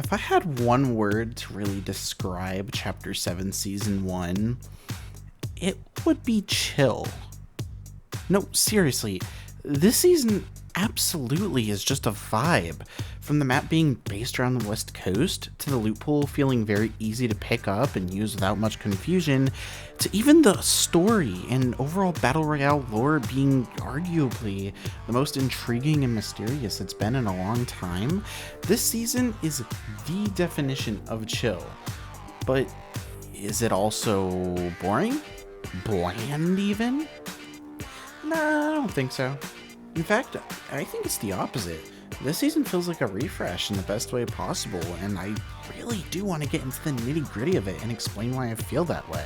If I had one word to really describe Chapter 7 Season 1, it would be chill. No, seriously, this season absolutely is just a vibe. From the map being based around the west coast, to the loot pool feeling very easy to pick up and use without much confusion, to even the story and overall Battle Royale lore being arguably the most intriguing and mysterious it's been in a long time, this season is the definition of chill. But is it also boring? Bland even? Nah, I don't think so. In fact, I think it's the opposite. This season feels like a refresh in the best way possible, and I really do want to get into the nitty-gritty of it and explain why I feel that way.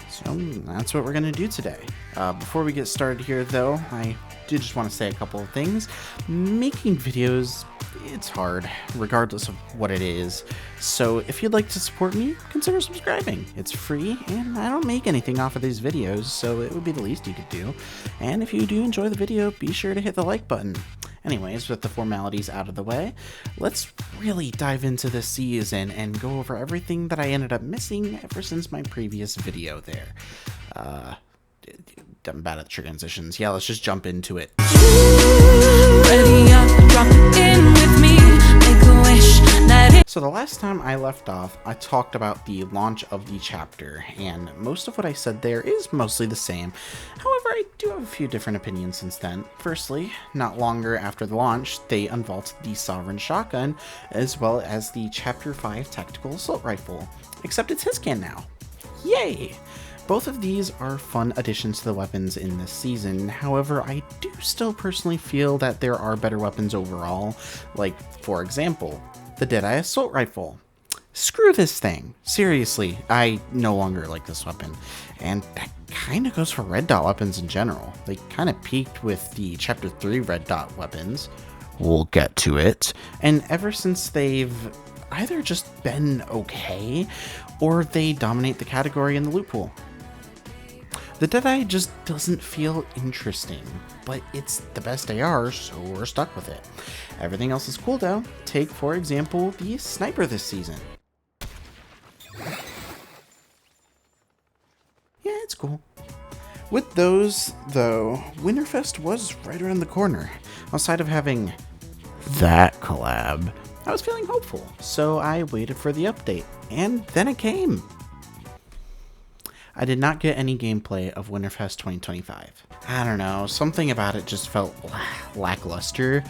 So that's what we're going to do today. Before we get started here, though, I do just want to say a couple of things. Making videos, it's hard, regardless of what it is. So if you'd like to support me, consider subscribing. It's free, and I don't make anything off of these videos, so it would be the least you could do. And if you do enjoy the video, be sure to hit the like button. Anyways, with the formalities out of the way, let's really dive into this season and go over everything that I ended up missing ever since my previous video there. I'm bad at transitions. Yeah, let's just jump into it. So the last time I left off, I talked about the launch of the chapter, and most of what I said there is mostly the same. However, I do have a few different opinions since then. Firstly, not longer after the launch, they unvaulted the Sovereign Shotgun, as well as the Chapter 5 Tactical Assault Rifle. Except it's his can now. Yay! Both of these are fun additions to the weapons in this season. However, I do still personally feel that there are better weapons overall, like, for example, the Deadeye Assault Rifle. Screw this thing. Seriously, I no longer like this weapon. And that kind of goes for red dot weapons in general. They kind of peaked with the Chapter 3 red dot weapons. We'll get to it. And ever since they've either just been okay, or they dominate the category in the loot pool. The Deadeye just doesn't feel interesting, but it's the best AR, so we're stuck with it. Everything else is cool though. Take, for example, the Sniper this season. Yeah, it's cool. With those, though, Winterfest was right around the corner. Outside of having that collab, I was feeling hopeful, so I waited for the update, and then it came. I did not get any gameplay of Winterfest 2025. I don't know, something about it just felt lackluster.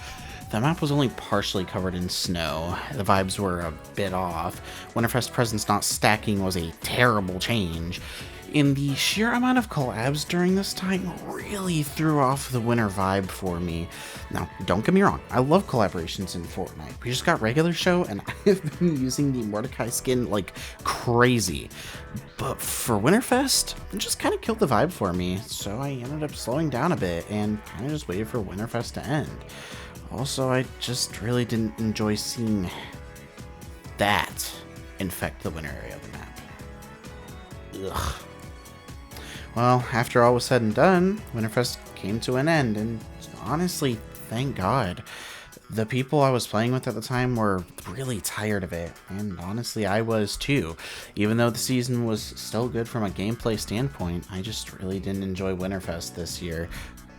The map was only partially covered in snow, the vibes were a bit off, Winterfest presence not stacking was a terrible change, and the sheer amount of collabs during this time really threw off the winter vibe for me. Now, don't get me wrong, I love collaborations in Fortnite. We just got regular show, and I've been using the Mordecai skin like crazy. But for Winterfest, it just kind of killed the vibe for me, so I ended up slowing down a bit and kind of just waited for Winterfest to end. Also, I just really didn't enjoy seeing that infect the winter area of the map. Ugh. Well, after all was said and done, Winterfest came to an end, and honestly, thank God. The people I was playing with at the time were really tired of it, and honestly, I was too. Even though the season was still good from a gameplay standpoint, I just really didn't enjoy Winterfest this year.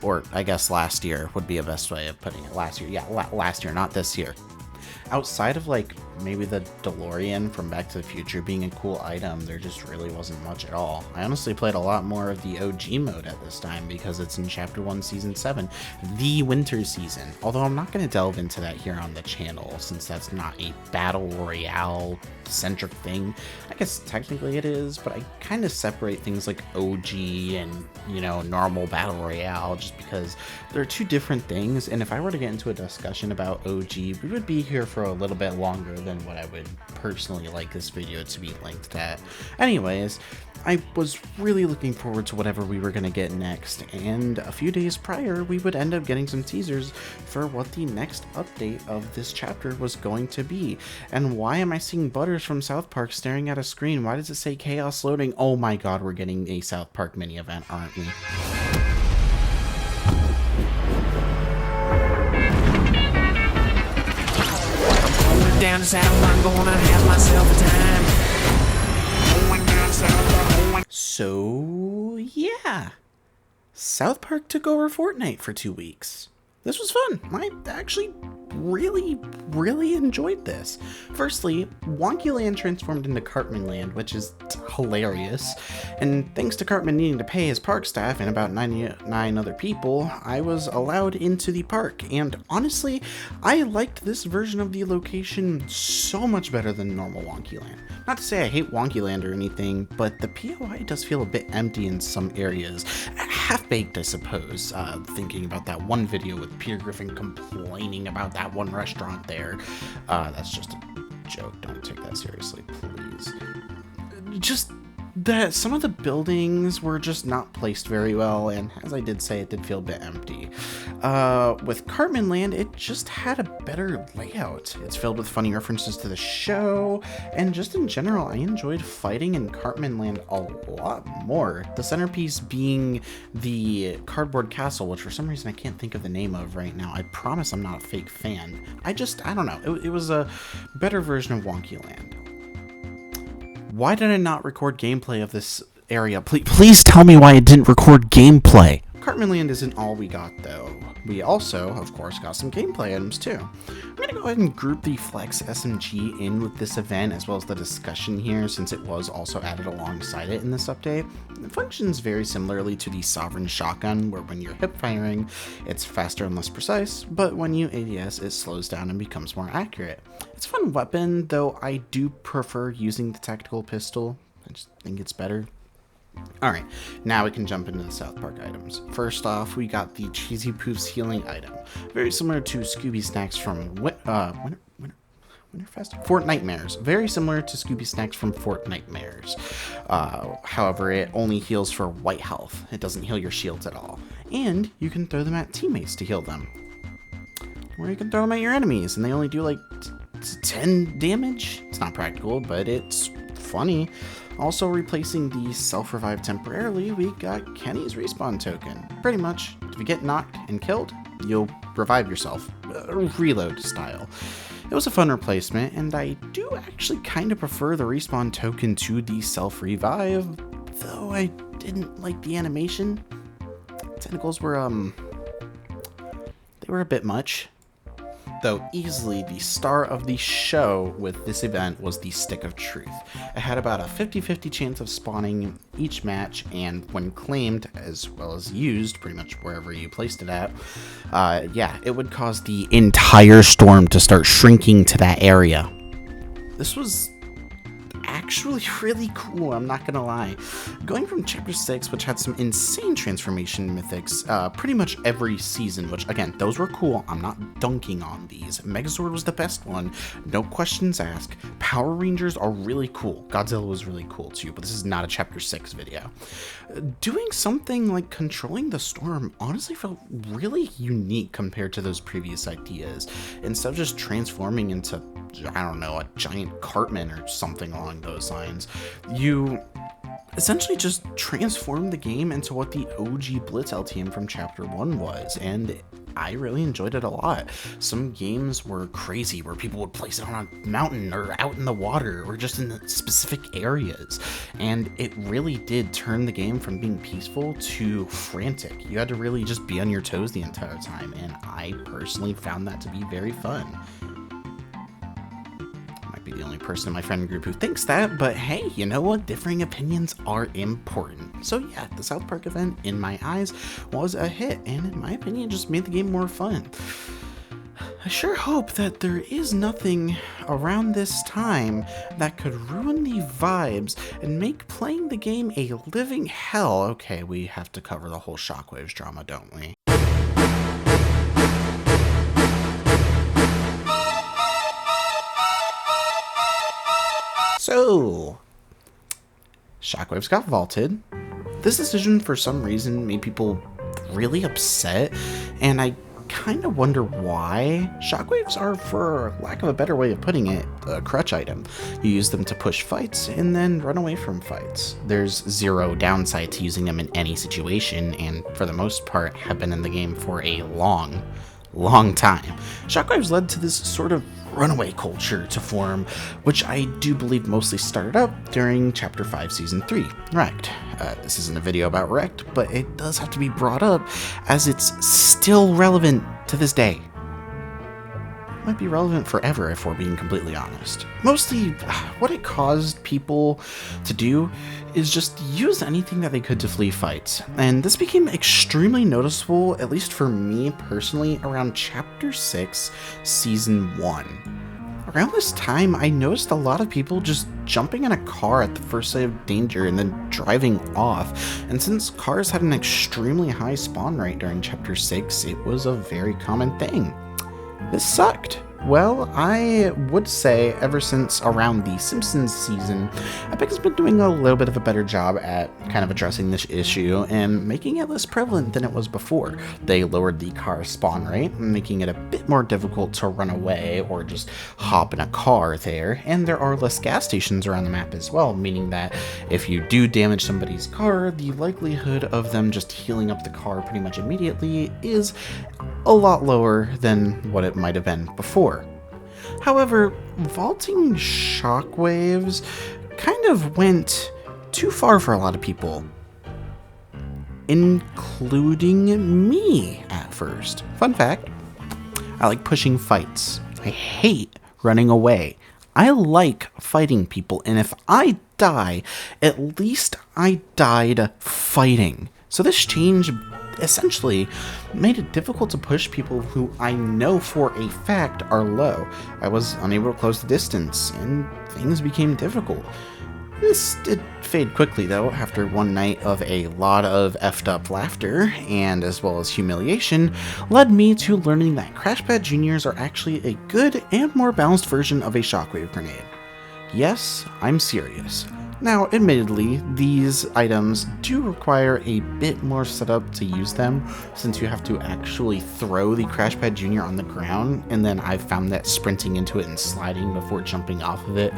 Or, I guess last year would be a best way of putting it. Last year, yeah, last year, not this year. Outside of, like, maybe the DeLorean from Back to the Future being a cool item, there just really wasn't much at all. I honestly played a lot more of the OG mode at this time because it's in Chapter 1, Season 7, the winter season. Although I'm not going to delve into that here on the channel since that's not a Battle Royale-centric thing. I guess technically it is, but I kind of separate things like OG and, you know, normal Battle Royale just because they're two different things, and if I were to get into a discussion about OG, we would be here for a little bit longer than what I would personally like this video to be linked at. Anyways, I was really looking forward to whatever we were going to get next, and a few days prior, we would end up getting some teasers for what the next update of this chapter was going to be. And why am I seeing Butters from South Park staring at a screen? Why does it say Chaos Loading? Oh my god, we're getting a South Park mini event, aren't we? Down south, I'm gonna have myself a time. Going down south, So, yeah. South Park took over Fortnite for 2 weeks. This was fun. I actually really enjoyed this. Firstly, Wonky Land transformed into Cartman Land, which is hilarious. And thanks to Cartman needing to pay his park staff and about 99 other people, I was allowed into the park. And honestly, I liked this version of the location so much better than normal Wonky Land. Not to say I hate Wonky Land or anything, but the POI does feel a bit empty in some areas. Half-baked, I suppose, thinking about that one video with Peter Griffin complaining about that one restaurant there. That's just a joke. Don't take that seriously, please. Just that some of the buildings were just not placed very well, and as I did say, it did feel a bit empty. With Cartman Land, it just had a better layout. It's filled with funny references to the show, and just in general, I enjoyed fighting in Cartman Land a lot more. The centerpiece being the cardboard castle, which for some reason I can't think of the name of right now. I promise I'm not a fake fan. I don't know. It was a better version of Wonky Land. Why did I not record gameplay of this area? Please tell me why I didn't record gameplay. Cartman Land isn't all we got, though. We also, of course, got some gameplay items, too. I'm going to go ahead and group the Flex SMG in with this event, as well as the discussion here, since it was also added alongside it in this update. It functions very similarly to the Sovereign Shotgun, where when you're hip firing, it's faster and less precise, but when you ADS, it slows down and becomes more accurate. It's a fun weapon, though I do prefer using the tactical pistol. I just think it's better. Alright, now we can jump into the South Park items. First off, we got the Cheesy Poofs healing item. Very similar to Scooby Snacks from Winterfest? Fortnitemares. Very similar to Scooby Snacks from Fortnitemares. However, it only heals for white health. It doesn't heal your shields at all. And you can throw them at teammates to heal them. Or you can throw them at your enemies, and they only do like 10 damage. It's not practical, but it's funny. Also replacing the self-revive temporarily, we got Kenny's respawn token. Pretty much, if you get knocked and killed, you'll revive yourself, reload style. It was a fun replacement, and I do actually kind of prefer the respawn token to the self-revive, though I didn't like the animation. Tentacles were, they were a bit much. Though easily the star of the show with this event was the Stick of Truth. It had about a 50-50 chance of spawning each match, and when claimed as well as used, pretty much wherever you placed it at, yeah, it would cause the entire storm to start shrinking to that area. This was actually really cool, I'm not gonna lie. Going from Chapter 6, which had some insane transformation mythics pretty much every season, which again, those were cool, I'm not dunking on these. Megazord was the best one, no questions asked. Power Rangers are really cool. Godzilla was really cool too, but this is not a Chapter 6 video. Doing something like controlling the storm honestly felt really unique compared to those previous ideas. Instead of just transforming into, I don't know, a giant Cartman or something along those lines, you essentially just transformed the game into what the OG Blitz LTM from Chapter 1 was, and I really enjoyed it a lot. Some games were crazy, where people would place it on a mountain or out in the water or just in the specific areas, and it really did turn the game from being peaceful to frantic. You had to really just be on your toes the entire time, and I personally found that to be very fun. Be the only person in my friend group who thinks that, but hey, you know what? Differing opinions are important. So yeah, the South Park event, in my eyes, was a hit, and in my opinion, just made the game more fun. I sure hope that there is nothing around this time that could ruin the vibes and make playing the game a living hell. Okay, we have to cover the whole Shockwaves drama, don't we? So, Shockwaves got vaulted. This decision, for some reason, made people really upset, and I kind of wonder why. Shockwaves are, for lack of a better way of putting it, a crutch item. You use them to push fights and then run away from fights. There's zero downside to using them in any situation, and for the most part have been in the game for a long long time. Shockwaves led to this sort of runaway culture to form, which I do believe mostly started up during Chapter 5, Season 3, Wrecked. This isn't a video about Wrecked, but it does have to be brought up as it's still relevant to this day. Might be relevant forever if we're being completely honest. Mostly, what it caused people to do is just use anything that they could to flee fights, and this became extremely noticeable, at least for me personally, around Chapter 6, Season 1. Around this time, I noticed a lot of people just jumping in a car at the first sight of danger and then driving off, and since cars had an extremely high spawn rate during Chapter 6, it was a very common thing. This sucked. Well, I would say ever since around the Simpsons season, Epic has been doing a little bit of a better job at kind of addressing this issue and making it less prevalent than it was before. They lowered the car spawn rate, making it a bit more difficult to run away or just hop in a car there, and there are less gas stations around the map as well, meaning that if you do damage somebody's car, the likelihood of them just healing up the car pretty much immediately is a lot lower than what it might have been before. However, vaulting shockwaves kind of went too far for a lot of people, including me at first. Fun fact, I like pushing fights. I hate running away. I like fighting people, and if I die, at least I died fighting. So this change essentially made it difficult to push people who I know for a fact are low. I was unable to close the distance, and things became difficult. This did fade quickly though, after one night of a lot of effed up laughter, and as well as humiliation, led me to learning that Crash Pad Juniors are actually a good and more balanced version of a shockwave grenade. Yes, I'm serious. Now, admittedly, these items do require a bit more setup to use them, since you have to actually throw the Crash Pad Junior on the ground, and then I've found that sprinting into it and sliding before jumping off of it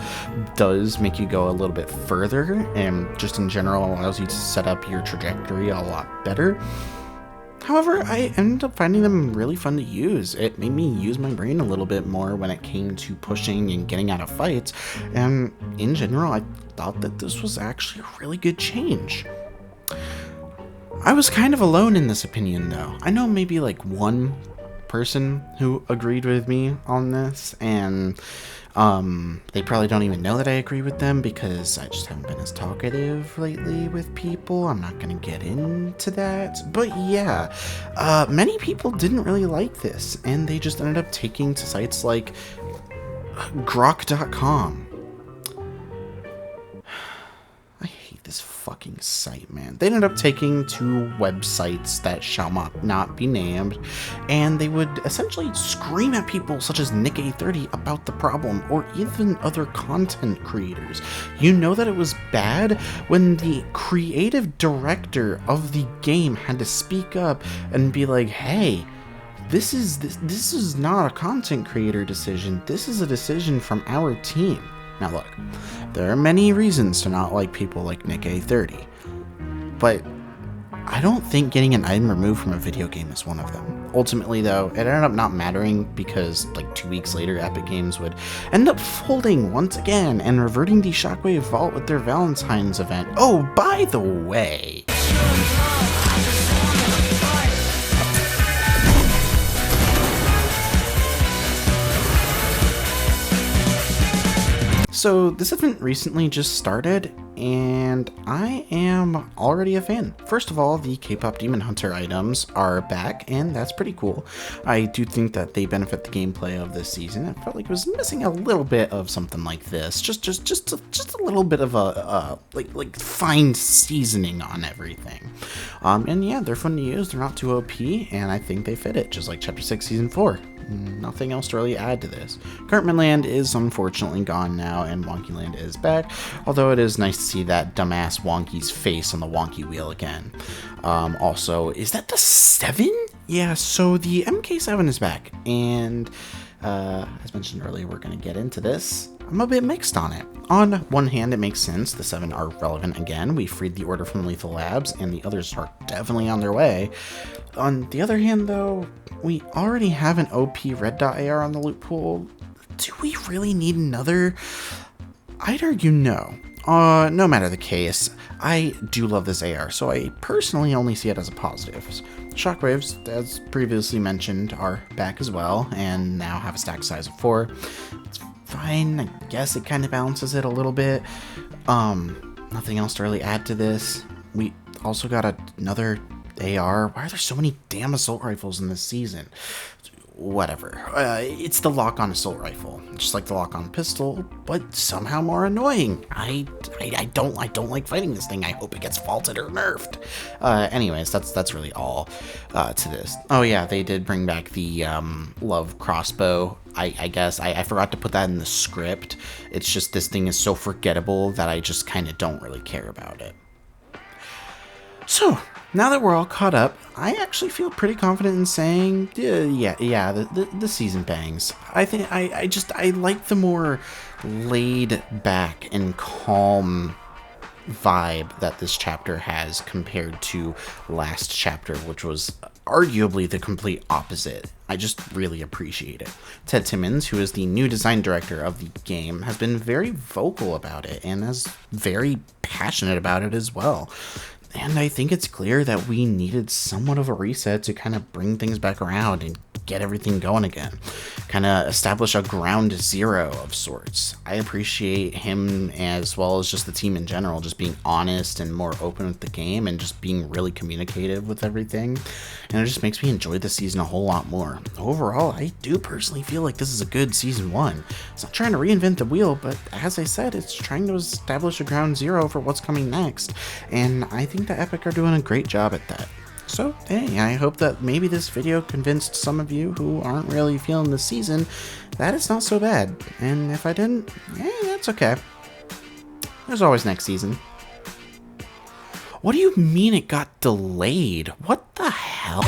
does make you go a little bit further, and just in general allows you to set up your trajectory a lot better. However, I ended up finding them really fun to use. It made me use my brain a little bit more when it came to pushing and getting out of fights, and in general, I thought that this was actually a really good change. I was kind of alone in this opinion though. I know maybe like one person who agreed with me on this, and they probably don't even know that I agree with them because I just haven't been as talkative lately with people. I'm not gonna get into that, but yeah, many people didn't really like this, and they just ended up taking to sites like grok.com. I hate this fucking site, man. They ended up taking to websites that shall not be named, and they would essentially scream at people such as Nick830 about the problem, or even other content creators. You know that it was bad when the creative director of the game had to speak up and be like, hey, this is not a content creator decision. This is a decision from our team. Now look, there are many reasons to not like people like Nick830, but I don't think getting an item removed from a video game is one of them. Ultimately though, it ended up not mattering because like 2 weeks later, Epic Games would end up folding once again and reverting the Shockwave Vault with their Valentine's event. Oh, by the way, so this event recently just started, and I am already a fan. First of all, the K-pop Demon Hunter items are back, and that's pretty cool. I do think that they benefit the gameplay of this season. I felt like it was missing a little bit of something like this, just a little bit of a like fine seasoning on everything. And yeah, they're fun to use. They're not too OP, and I think they fit it, just like Chapter 6, Season 4. Nothing else to really add to this. Cartman Land is unfortunately gone now, and Wonky Land is back, although it is nice to see that dumbass Wonky's face on the Wonky wheel again. Also, is that the 7? Yeah, so the MK7 is back, and as mentioned earlier, we're going to get into this. I'm a bit mixed on it. On one hand, it makes sense. The 7 are relevant again. We freed the Order from Lethal Labs, and the others are definitely on their way. On the other hand, though, we already have an OP red dot AR on the loot pool. Do we really need another? I'd argue no. No matter the case, I do love this AR, so I personally only see it as a positive. Shockwaves, as previously mentioned, are back as well, and now have a stack size of 4. It's fine, I guess it kind of balances it a little bit. Nothing else to really add to this. We also got another AR. Why are there so many damn assault rifles in this season? Whatever. It's the lock-on assault rifle, just like the lock-on pistol, but somehow more annoying. I don't like fighting this thing. I hope it gets faulted or nerfed. Anyways, that's really all to this. Oh yeah, they did bring back the love crossbow. I guess I forgot to put that in the script. It's just this thing is so forgettable that I just kind of don't really care about it. So, now that we're all caught up, I actually feel pretty confident in saying, the season bangs. I think I like the more laid back and calm vibe that this chapter has compared to last chapter, which was arguably the complete opposite. I just really appreciate it. Ted Timmons, who is the new design director of the game, has been very vocal about it and is very passionate about it as well. And I think it's clear that we needed somewhat of a reset to kind of bring things back around and get everything going again. Kind of establish a ground zero of sorts. I appreciate him as well as just the team in general, just being honest and more open with the game and just being really communicative with everything. And it just makes me enjoy the season a whole lot more. Overall, I do personally feel like this is a good season 1. It's not trying to reinvent the wheel, but as I said, it's trying to establish a ground zero for what's coming next. And I think the Epic are doing a great job at that. So, hey, I hope that maybe this video convinced some of you who aren't really feeling the season that it's not so bad. And if I didn't, that's okay. There's always next season. What do you mean it got delayed? What the hell?